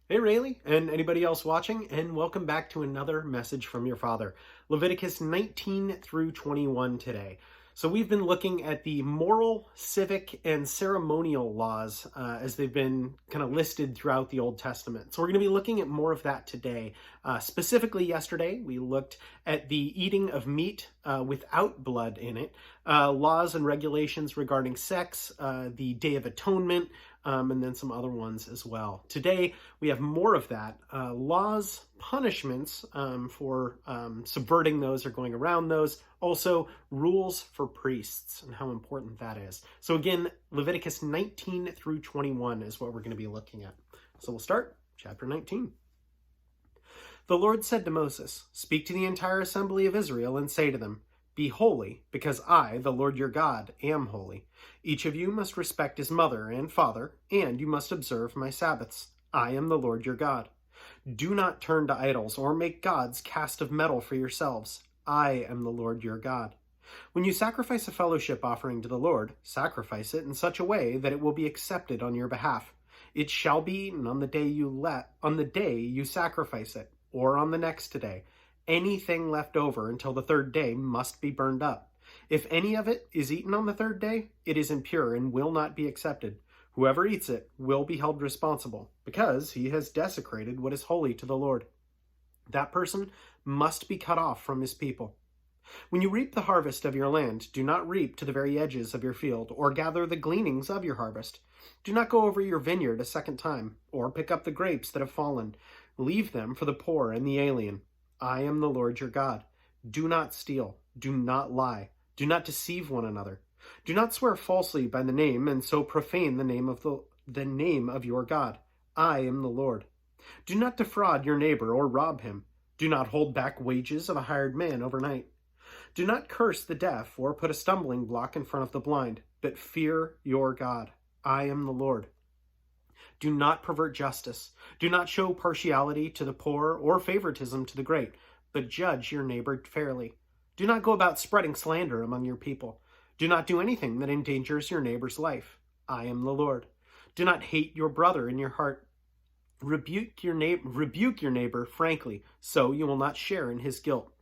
Hey Rayleigh, and anybody else watching, and welcome back to another message from your father. Leviticus 19 through 21 today. So we've been looking at the moral, civic, and ceremonial laws as they've been kind of listed throughout the Old Testament. So we're going to be looking at more of that today. Specifically yesterday, we looked at the eating of meat without blood in it, laws and regulations regarding sex, the Day of Atonement, and then some other ones as well. Today, we have more of that. Laws, punishments for subverting those or going around those. Also, rules for priests and how important that is. So again, Leviticus 19 through 21 is what we're going to be looking at. So we'll start chapter 19. The Lord said to Moses, "Speak to the entire assembly of Israel and say to them, 'Be holy, because I, the Lord your God, am holy. Each of you must respect his mother and father, and you must observe my Sabbaths. I am the Lord your God. Do not turn to idols or make gods cast of metal for yourselves. I am the Lord your God. When you sacrifice a fellowship offering to the Lord, sacrifice it in such a way that it will be accepted on your behalf. It shall be eaten on the day you sacrifice it, or on the next day. Anything left over until the third day must be burned up. If any of it is eaten on the third day, it is impure and will not be accepted. Whoever eats it will be held responsible, because he has desecrated what is holy to the Lord. That person must be cut off from his people. When you reap the harvest of your land, do not reap to the very edges of your field, or gather the gleanings of your harvest. Do not go over your vineyard a second time, or pick up the grapes that have fallen. Leave them for the poor and the alien. I am the Lord your God. Do not steal. Do not lie. Do not deceive one another. Do not swear falsely by the name and so profane the name of your God. I am the Lord. Do not defraud your neighbor or rob him. Do not hold back wages of a hired man overnight. Do not curse the deaf or put a stumbling block in front of the blind, but fear your God. I am the Lord. Do not pervert justice. Do not show partiality to the poor or favoritism to the great, but judge your neighbor fairly. Do not go about spreading slander among your people. Do not do anything that endangers your neighbor's life. I am the Lord. Do not hate your brother in your heart. Rebuke your neighbor frankly, so you will not share in his guilt.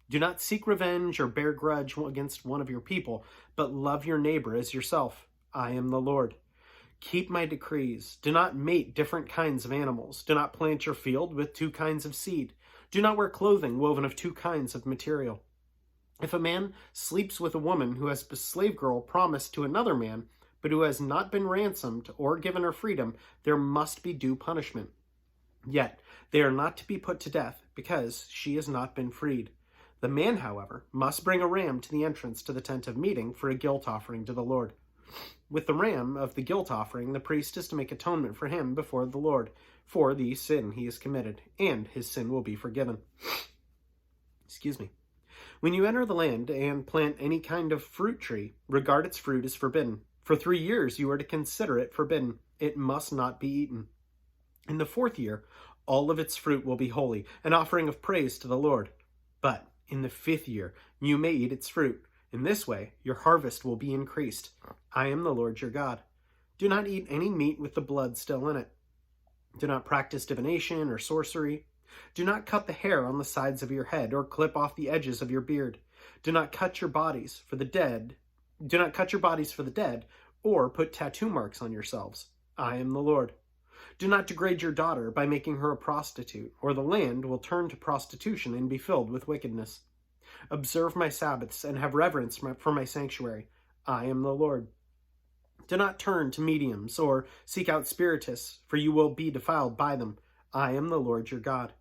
Do not seek revenge or bear grudge against one of your people, but love your neighbor as yourself. I am the Lord. Keep my decrees. Do not mate different kinds of animals. Do not plant your field with two kinds of seed. Do not wear clothing woven of two kinds of material. If a man sleeps with a woman who has a slave girl promised to another man, but who has not been ransomed or given her freedom, there must be due punishment. Yet they are not to be put to death, because she has not been freed. The man, however, must bring a ram to the entrance to the tent of meeting for a guilt offering to the Lord. With the ram of the guilt offering, the priest is to make atonement for him before the Lord for the sin he has committed, and his sin will be forgiven. Excuse me. When you enter the land and plant any kind of fruit tree, regard its fruit as forbidden. For 3 years you are to consider it forbidden. It must not be eaten. In the 4th year, all of its fruit will be holy, an offering of praise to the Lord. But in the 5th year, you may eat its fruit. In this way, your harvest will be increased. I am the Lord your God. Do not eat any meat with the blood still in it. Do not practice divination or sorcery. Do not cut the hair on the sides of your head or clip off the edges of your beard. Do not cut your bodies for the dead. Do not cut your bodies for the dead or put tattoo marks on yourselves. I am the Lord. Do not degrade your daughter by making her a prostitute, or the land will turn to prostitution and be filled with wickedness. Observe my Sabbaths and have reverence for my sanctuary. I am the Lord. Do not turn to mediums or seek out spiritists, for you will be defiled by them. I am the Lord your God.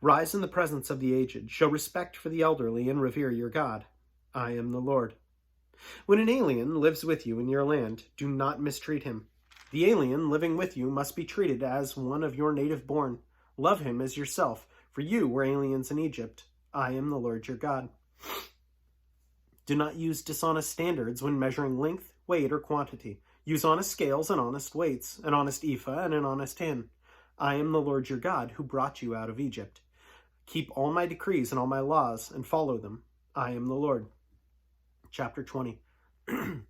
Rise in the presence of the aged, show respect for the elderly, and revere your God. I am the Lord. When an alien lives with you in your land, do not mistreat him. The alien living with you must be treated as one of your native born. Love him as yourself, for you were aliens in Egypt. I am the Lord your God. Do not use dishonest standards when measuring length, weight, or quantity. Use honest scales and honest weights, an honest ephah and an honest hin. I am the Lord your God who brought you out of Egypt. Keep all my decrees and all my laws and follow them. I am the Lord. Chapter 20. The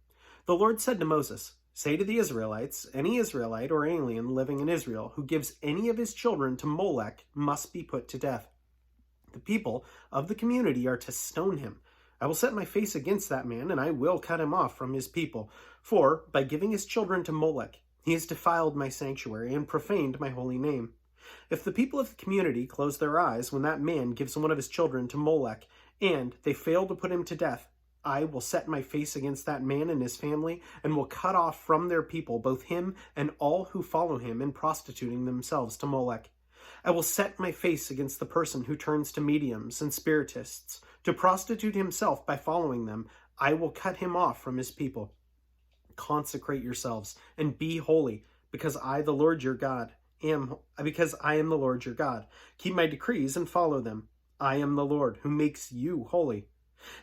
Lord said to Moses, Say to the Israelites, any Israelite or alien living in Israel who gives any of his children to Molech must be put to death. The people of the community are to stone him. I will set my face against that man, and I will cut him off from his people. For, by giving his children to Molech, he has defiled my sanctuary and profaned my holy name. If the people of the community close their eyes when that man gives one of his children to Molech, and they fail to put him to death, I will set my face against that man and his family, and will cut off from their people both him and all who follow him in prostituting themselves to Molech. I will set my face against the person who turns to mediums and spiritists to prostitute himself by following them. I will cut him off from his people. Consecrate yourselves and be holy, because I, the Lord your God, because I am the Lord your God. Keep my decrees and follow them. I am the Lord who makes you holy.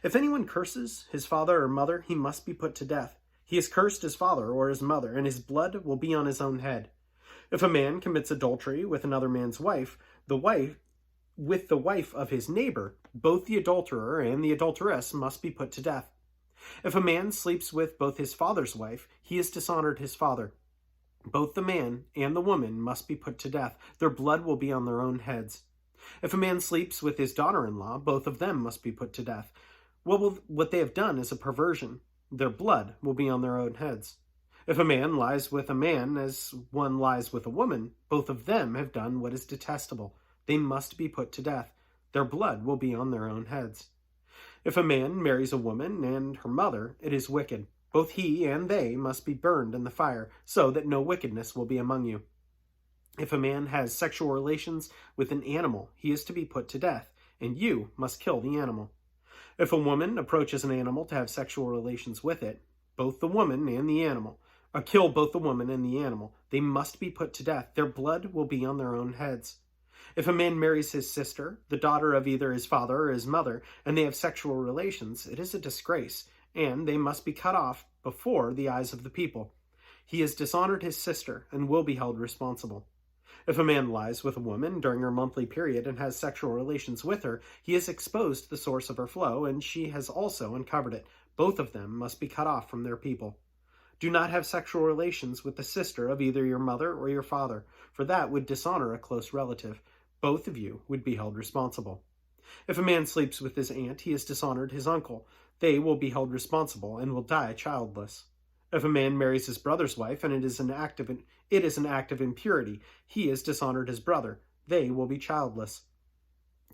If anyone curses his father or mother, he must be put to death. He has cursed his father or his mother, and his blood will be on his own head. If a man commits adultery with another man's wife, with the wife of his neighbor, both the adulterer and the adulteress must be put to death. If a man sleeps with both his father's wife, he has dishonored his father. Both the man and the woman must be put to death. Their blood will be on their own heads. If a man sleeps with his daughter-in-law, both of them must be put to death. What they have done is a perversion. Their blood will be on their own heads. If a man lies with a man as one lies with a woman, both of them have done what is detestable. They must be put to death. Their blood will be on their own heads. If a man marries a woman and her mother, it is wicked. Both he and they must be burned in the fire, so that no wickedness will be among you. If a man has sexual relations with an animal, he is to be put to death, and you must kill the animal. If a woman approaches an animal to have sexual relations with it, both the woman and the animal, kill both the woman and the animal. They must be put to death. Their blood will be on their own heads. If a man marries his sister, the daughter of either his father or his mother, and they have sexual relations, it is a disgrace, and they must be cut off before the eyes of the people. He has dishonored his sister and will be held responsible. If a man lies with a woman during her monthly period and has sexual relations with her, he has exposed the source of her flow, and she has also uncovered it. Both of them must be cut off from their people. Do not have sexual relations with the sister of either your mother or your father, for that would dishonor a close relative. Both of you would be held responsible. If a man sleeps with his aunt, he has dishonored his uncle. They will be held responsible and will die childless. If a man marries his brother's wife and it is an act of impurity, he has dishonored his brother. They will be childless.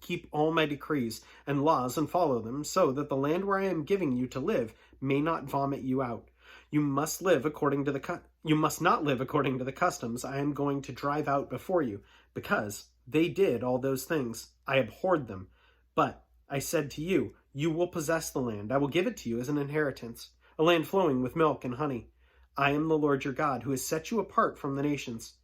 Keep all my decrees and laws and follow them, so that the land where I am giving you to live may not vomit you out. You must not live according to the customs I am going to drive out before you, because they did all those things. I abhorred them. But I said to you, you will possess the land. I will give it to you as an inheritance, a land flowing with milk and honey. I am the Lord your God, who has set you apart from the nations.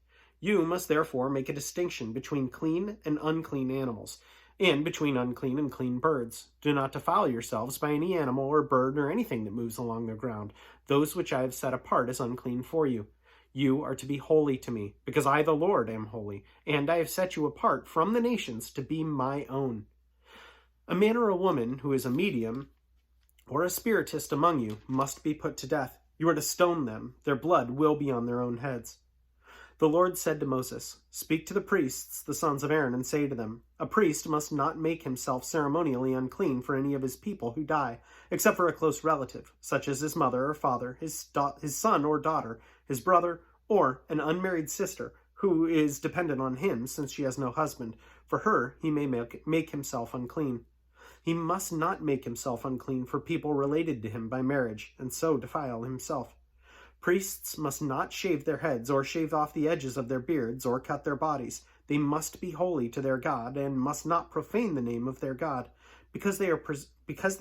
You must therefore make a distinction between clean and unclean animals, and between unclean and clean birds. Do not defile yourselves by any animal or bird or anything that moves along the ground, those which I have set apart as unclean for you. You are to be holy to me, because I, the Lord, am holy, and I have set you apart from the nations to be my own. A man or a woman who is a medium or a spiritist among you must be put to death. You are to stone them. Their blood will be on their own heads. The Lord said to Moses, Speak to the priests, the sons of Aaron, and say to them, A priest must not make himself ceremonially unclean for any of his people who die, except for a close relative, such as his mother or father, his son or daughter, his brother, or an unmarried sister who is dependent on him since she has no husband. For her he may make himself unclean. He must not make himself unclean for people related to him by marriage, and so defile himself. Priests must not shave their heads or shave off the edges of their beards or cut their bodies. They must be holy to their God and must not profane the name of their God. Because they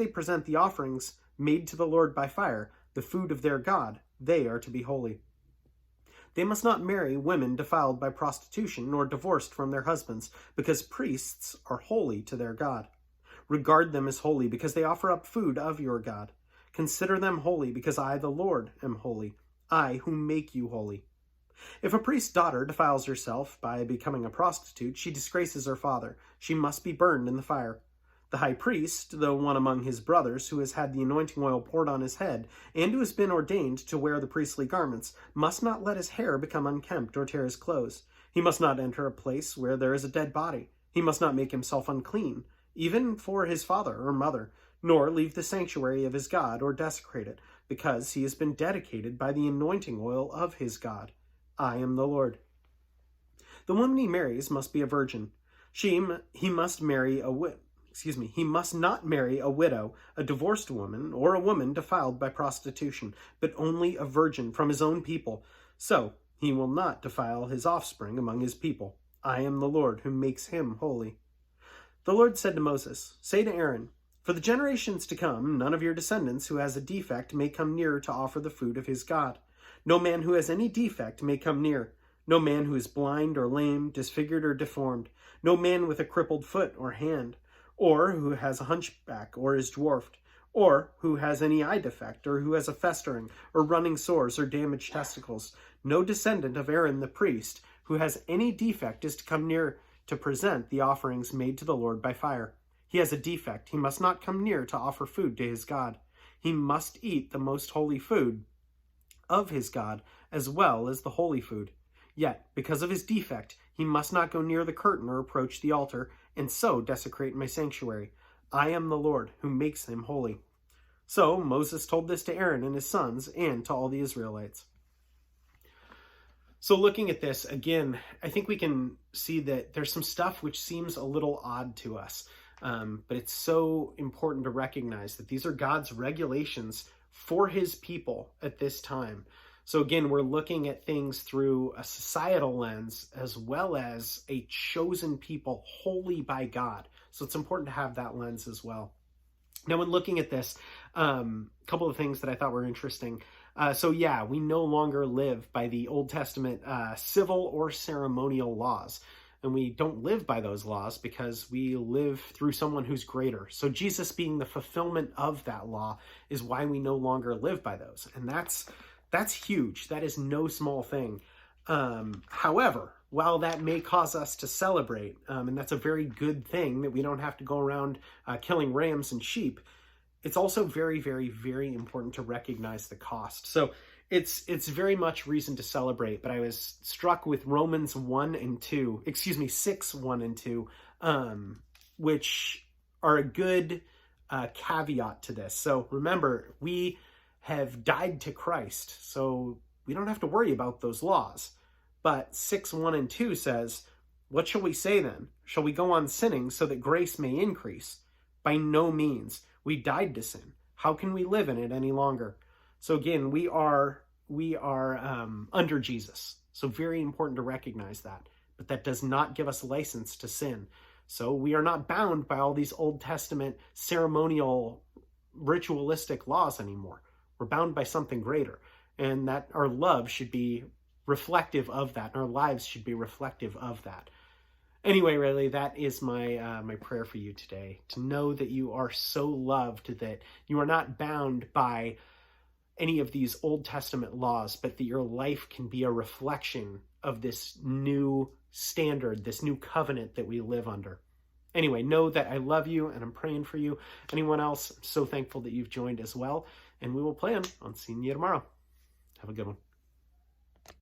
present the offerings made to the Lord by fire, the food of their God, they are to be holy. They must not marry women defiled by prostitution or divorced from their husbands, because priests are holy to their God. Regard them as holy, because they offer up food of your God. Consider them holy, because I, the Lord, am holy. I who make you holy. If a priest's daughter defiles herself by becoming a prostitute, she disgraces her father. She must be burned in the fire. The high priest, though one among his brothers, who has had the anointing oil poured on his head, and who has been ordained to wear the priestly garments, must not let his hair become unkempt or tear his clothes. He must not enter a place where there is a dead body. He must not make himself unclean, even for his father or mother, nor leave the sanctuary of his God or desecrate it, because he has been dedicated by the anointing oil of his God. I am the Lord. The woman he marries must be a virgin. He must not marry a widow, a divorced woman, or a woman defiled by prostitution, but only a virgin from his own people. So he will not defile his offspring among his people. I am the Lord who makes him holy. The Lord said to Moses, say to Aaron, for the generations to come, none of your descendants who has a defect may come near to offer the food of his God. No man who has any defect may come near. No man who is blind or lame, disfigured or deformed. No man with a crippled foot or hand, or who has a hunchback or is dwarfed, or who has any eye defect, or who has a festering or running sores or damaged testicles. No descendant of Aaron the priest who has any defect is to come near to present the offerings made to the Lord by fire. He has a defect. He must not come near to offer food to his God. He must eat the most holy food of his God, as well as the holy food. Yet, because of his defect, he must not go near the curtain or approach the altar, and so desecrate my sanctuary. I am the Lord who makes him holy. So Moses told this to Aaron and his sons and to all the Israelites. So looking at this, again, I think we can see that there's some stuff which seems a little odd to us. But it's so important to recognize that these are God's regulations for his people at this time. So again, we're looking at things through a societal lens as well as a chosen people, holy by God. So it's important to have that lens as well. Now, when looking at this, a couple of things that I thought were interesting. We no longer live by the Old Testament civil or ceremonial laws. And we don't live by those laws because we live through someone who's greater. So Jesus being the fulfillment of that law is why we no longer live by those. And that's huge. That is no small thing. However, while that may cause us to celebrate, and that's a very good thing that we don't have to go around killing rams and sheep, it's also very, very, very important to recognize the cost. So it's very much reason to celebrate, but I was struck with Romans 1 and 2, 6, 1 and 2, which are a good caveat to this. So remember, we have died to Christ, so we don't have to worry about those laws. But 6, 1 and 2 says, what shall we say then? Shall we go on sinning so that grace may increase? By no means. We died to sin. How can we live in it any longer? So again, we are under Jesus. So very important to recognize that. But that does not give us license to sin. So we are not bound by all these Old Testament ceremonial, ritualistic laws anymore. We're bound by something greater. And that our love should be reflective of that. And our lives should be reflective of that. Anyway, really, that is my my prayer for you today. To know that you are so loved that you are not bound by any of these Old Testament laws, but that your life can be a reflection of this new standard, this new covenant that we live under. Anyway, know that I love you and I'm praying for you. Anyone else, I'm so thankful that you've joined as well. And we will plan on seeing you tomorrow. Have a good one.